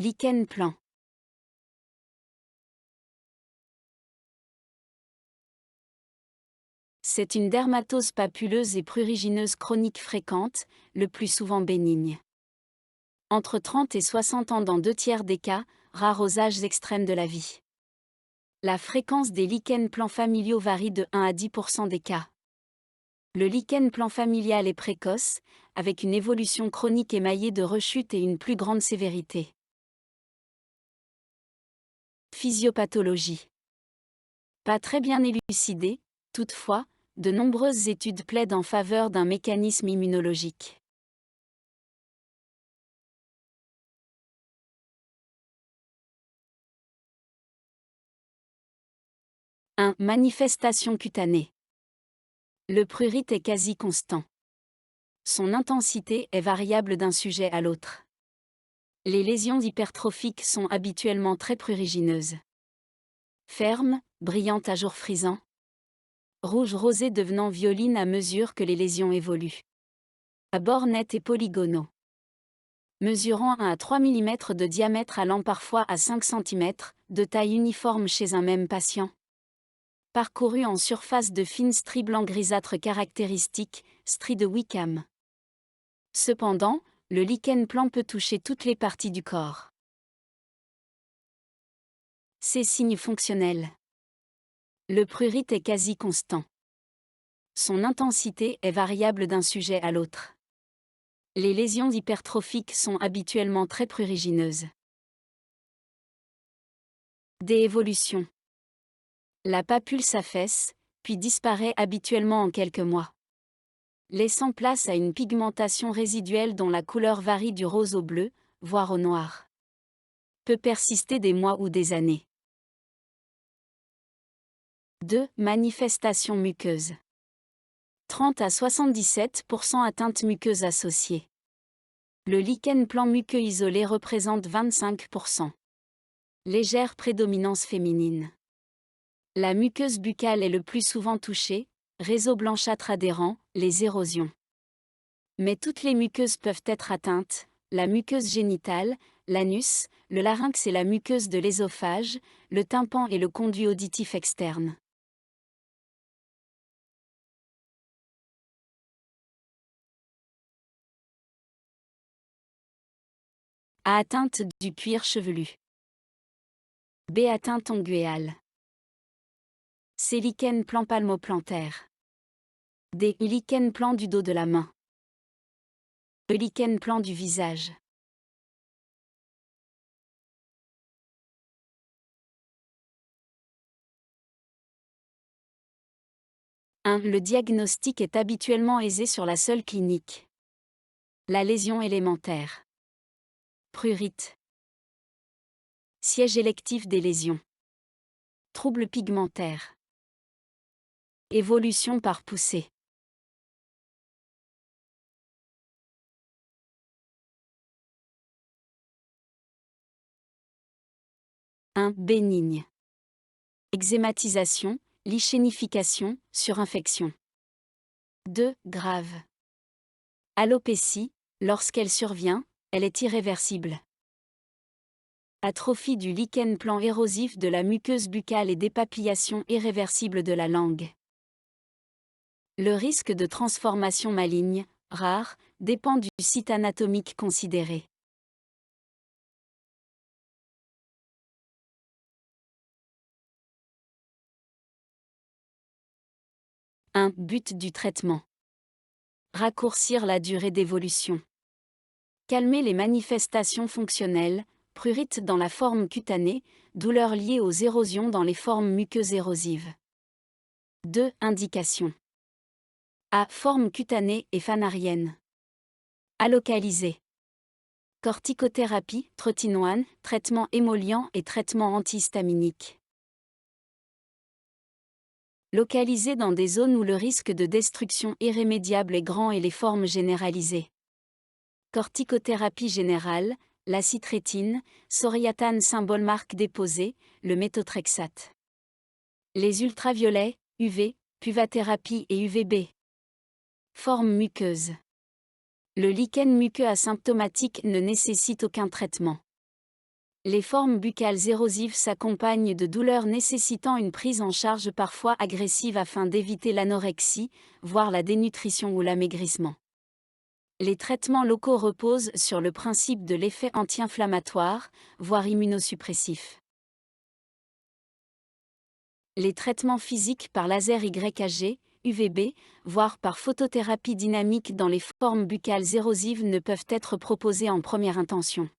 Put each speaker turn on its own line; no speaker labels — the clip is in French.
Lichen plan. C'est une dermatose papuleuse et prurigineuse chronique fréquente, le plus souvent bénigne. Entre 30 et 60 ans dans 2 tiers des cas, rare aux âges extrêmes de la vie. La fréquence des lichens plans familiaux varie de 1 à 10% des cas. Le lichen plan familial est précoce, avec une évolution chronique émaillée de rechutes et une plus grande sévérité. Physiopathologie. Pas très bien élucidée, toutefois, de nombreuses études plaident en faveur d'un mécanisme immunologique. Manifestation cutanée. Le prurite est quasi constant. Son intensité est variable d'un sujet à l'autre. Les lésions hypertrophiques sont habituellement très prurigineuses. Fermes, brillantes à jour frisant. Rouge rosé devenant violine à mesure que les lésions évoluent. À bords nets et polygonaux. Mesurant 1 à 3 mm de diamètre allant parfois à 5 cm, de taille uniforme chez un même patient. Parcouru en surface de fines stries blanc grisâtres caractéristiques, stries de Wickham. Cependant, le lichen plan peut toucher toutes les parties du corps. Ses signes fonctionnels. Le prurite est quasi constant. Son intensité est variable d'un sujet à l'autre. Les lésions hypertrophiques sont habituellement très prurigineuses. Déévolution. La papule s'affaisse, puis disparaît habituellement en quelques mois, laissant place à une pigmentation résiduelle dont la couleur varie du rose au bleu, voire au noir. Peut persister des mois ou des années. 2. Manifestation muqueuse. 30 à 77% atteinte muqueuse associée. Le lichen plan muqueux isolé représente 25%. Légère prédominance féminine. La muqueuse buccale est le plus souvent touchée, réseau blanchâtre adhérent, les érosions. Mais toutes les muqueuses peuvent être atteintes, la muqueuse génitale, l'anus, le larynx et la muqueuse de l'ésophage, le tympan et le conduit auditif externe. A. Atteinte du cuir chevelu. B. Atteinte onguéale. C. Lichen plan palmoplantaire. D. Lichen plan du dos de la main. E. Lichen plan du visage. Le diagnostic est habituellement aisé sur la seule clinique. La lésion élémentaire. Prurite. Siège électif des lésions. Troubles pigmentaires. Évolution par poussée. Bénigne. Eczématisation, lichénification, surinfection. 2. Grave. Alopécie, lorsqu'elle survient, elle est irréversible. Atrophie du lichen plan érosif de la muqueuse buccale et dépapillation irréversible de la langue. Le risque de transformation maligne, rare, dépend du site anatomique considéré. But du traitement. Raccourcir la durée d'évolution. Calmer les manifestations fonctionnelles, prurite dans la forme cutanée, douleurs liées aux érosions dans les formes muqueuses érosives. 2. Indications. A. Forme cutanée et fanarienne. A. Localisée. Corticothérapie, trotinoane, traitement émollient et traitement antihistaminique. Localisée dans des zones où le risque de destruction irrémédiable est grand et les formes généralisées. Corticothérapie générale, l'acitrétine, soriatane symbole marque déposée, le méthotrexate. Les ultraviolets, UV, puvathérapie et UVB. Forme muqueuse. Le lichen muqueux asymptomatique ne nécessite aucun traitement. Les formes buccales érosives s'accompagnent de douleurs nécessitant une prise en charge parfois agressive afin d'éviter l'anorexie, voire la dénutrition ou l'amaigrissement. Les traitements locaux reposent sur le principe de l'effet anti-inflammatoire, voire immunosuppressif. Les traitements physiques par laser YAG, UVB, voire par photothérapie dynamique dans les formes buccales érosives ne peuvent être proposés en première intention.